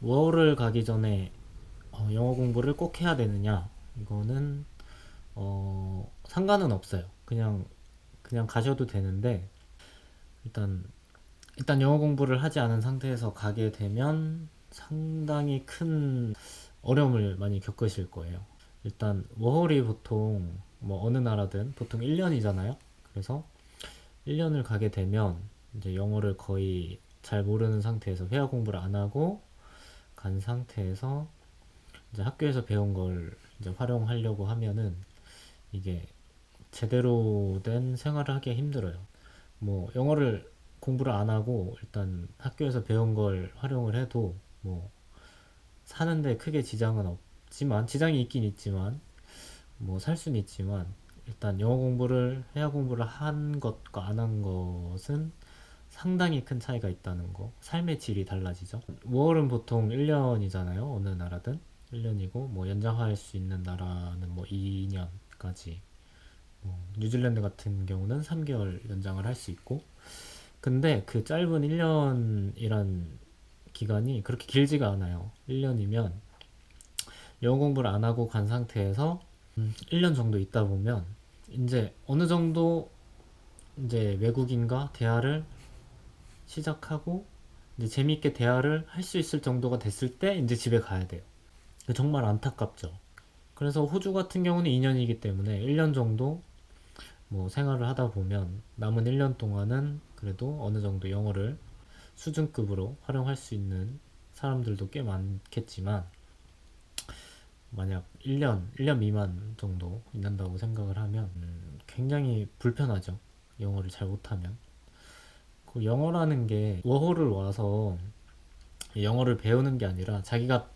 워홀을 가기 전에 영어 공부를 꼭 해야 되느냐? 이거는 상관은 없어요. 그냥 가셔도 되는데 일단 영어 공부를 하지 않은 상태에서 가게 되면 상당히 큰 어려움을 많이 겪으실 거예요. 일단 워홀이 보통 뭐 어느 나라든 보통 1년이잖아요. 그래서 1년을 가게 되면 이제 영어를 거의 잘 모르는 상태에서 회화 공부를 안 하고 간 상태에서 이제 학교에서 배운 걸 이제 활용하려고 하면은 이게 제대로 된 생활을 하기가 힘들어요. 뭐 영어를 공부를 안 하고 일단 학교에서 배운 걸 활용을 해도 뭐 사는데 크게 지장은 없지만, 지장이 있긴 있지만 뭐 살 수는 있지만, 일단 영어 공부를 회화 공부를 한 것과 안 한 것은 상당히 큰 차이가 있다는 거. 삶의 질이 달라지죠. 월은 보통 1년이잖아요. 어느 나라든 1년이고 뭐 연장할 수 있는 나라는 뭐 2년까지, 뉴질랜드 같은 경우는 3개월 연장을 할 수 있고. 근데 그 짧은 1년이란 기간이 그렇게 길지가 않아요. 1년이면 영어 공부를 안 하고 간 상태에서 1년 정도 있다 보면 이제 어느 정도 이제 외국인과 대화를 시작하고 이제 재미있게 대화를 할 수 있을 정도가 됐을 때 이제 집에 가야 돼요. 정말 안타깝죠. 그래서 호주 같은 경우는 2년이기 때문에 1년 정도 뭐 생활을 하다 보면 남은 1년 동안은 그래도 어느 정도 영어를 수준급으로 활용할 수 있는 사람들도 꽤 많겠지만, 만약 1년 미만 정도 있는다고 생각을 하면 굉장히 불편하죠. 영어를 잘 못하면. 그 영어라는 게 워홀을 와서 영어를 배우는 게 아니라 자기가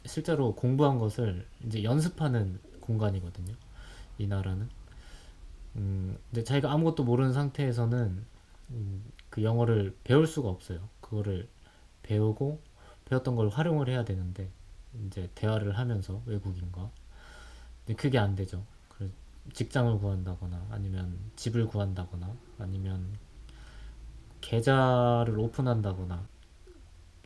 실제로 공부한 것을 이제 연습하는 공간이거든요. 이 나라는. 근데 자기가 아무것도 모르는 상태에서는 그 영어를 배울 수가 없어요. 그거를 배우고 배웠던 걸 활용을 해야 되는데 이제 대화를 하면서 외국인과. 근데 그게 안 되죠. 그래서 직장을 구한다거나 아니면 집을 구한다거나 아니면 계좌를 오픈한다거나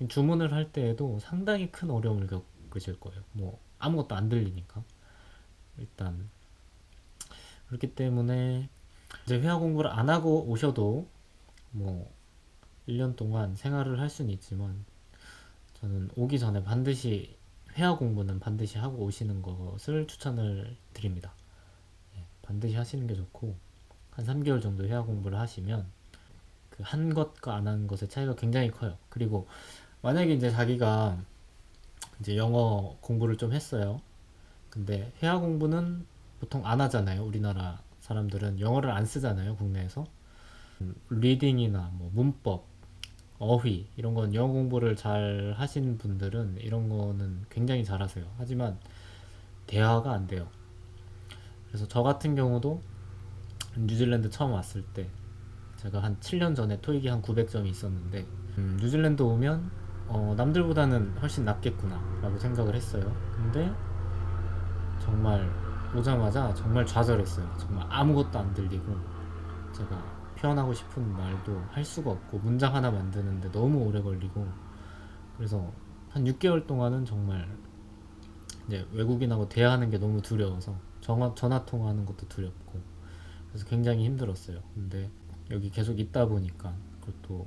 주문을 할 때에도 상당히 큰 어려움을 겪으실 거예요. 뭐 아무것도 안 들리니까. 일단 그렇기 때문에 이제 회화 공부를 안 하고 오셔도 뭐 1년 동안 생활을 할 수는 있지만, 저는 오기 전에 반드시 회화 공부는 반드시 하고 오시는 것을 추천을 드립니다. 반드시 하시는 게 좋고, 한 3개월 정도 회화 공부를 하시면 그 한 것과 안 한 것의 차이가 굉장히 커요. 그리고 만약에 이제 자기가 이제 영어 공부를 좀 했어요. 근데 회화 공부는 보통 안 하잖아요. 우리나라 사람들은 영어를 안 쓰잖아요. 국내에서. 리딩이나 뭐 문법, 어휘 이런 건 영어 공부를 잘 하신 분들은 이런 거는 굉장히 잘하세요. 하지만 대화가 안 돼요. 그래서 저 같은 경우도 뉴질랜드 처음 왔을 때 제가 한 7년 전에 토익이 한 900점이 있었는데, 뉴질랜드 오면 남들보다는 훨씬 낫겠구나 라고 생각을 했어요. 근데 정말 오자마자 정말 좌절했어요. 정말 아무것도 안 들리고 제가 표현하고 싶은 말도 할 수가 없고 문장 하나 만드는데 너무 오래 걸리고. 그래서 한 6개월 동안은 정말 이제 외국인하고 대화하는 게 너무 두려워서 전화 통화하는 것도 두렵고 그래서 굉장히 힘들었어요. 근데 여기 계속 있다 보니까, 그것도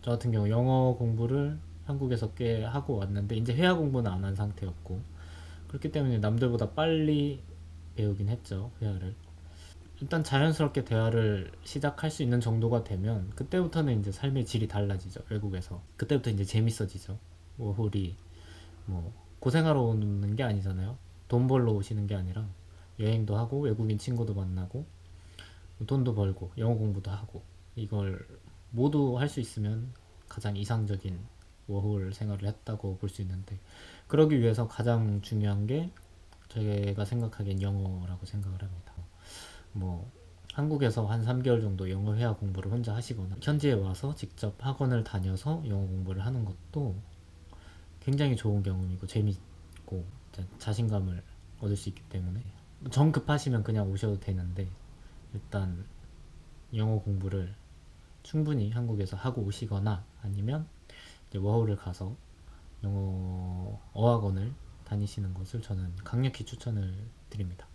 저 같은 경우 영어 공부를 한국에서 꽤 하고 왔는데 이제 회화 공부는 안 한 상태였고, 그렇기 때문에 남들보다 빨리 배우긴 했죠, 회화를. 일단 자연스럽게 대화를 시작할 수 있는 정도가 되면 그때부터는 이제 삶의 질이 달라지죠. 외국에서 그때부터 이제 재밌어지죠. 워홀이 뭐 고생하러 오는 게 아니잖아요. 돈 벌러 오시는 게 아니라 여행도 하고 외국인 친구도 만나고 돈도 벌고 영어 공부도 하고, 이걸 모두 할 수 있으면 가장 이상적인 워홀 생활을 했다고 볼 수 있는데, 그러기 위해서 가장 중요한 게 제가 생각하기엔 영어라고 생각을 합니다. 뭐 한국에서 한 3개월 정도 영어 회화 공부를 혼자 하시거나 현지에 와서 직접 학원을 다녀서 영어 공부를 하는 것도 굉장히 좋은 경험이고 재밌고 자신감을 얻을 수 있기 때문에, 정 급하시면 그냥 오셔도 되는데 일단 영어 공부를 충분히 한국에서 하고 오시거나 아니면 이제 워홀을 가서 어학원을 다니시는 것을 저는 강력히 추천을 드립니다.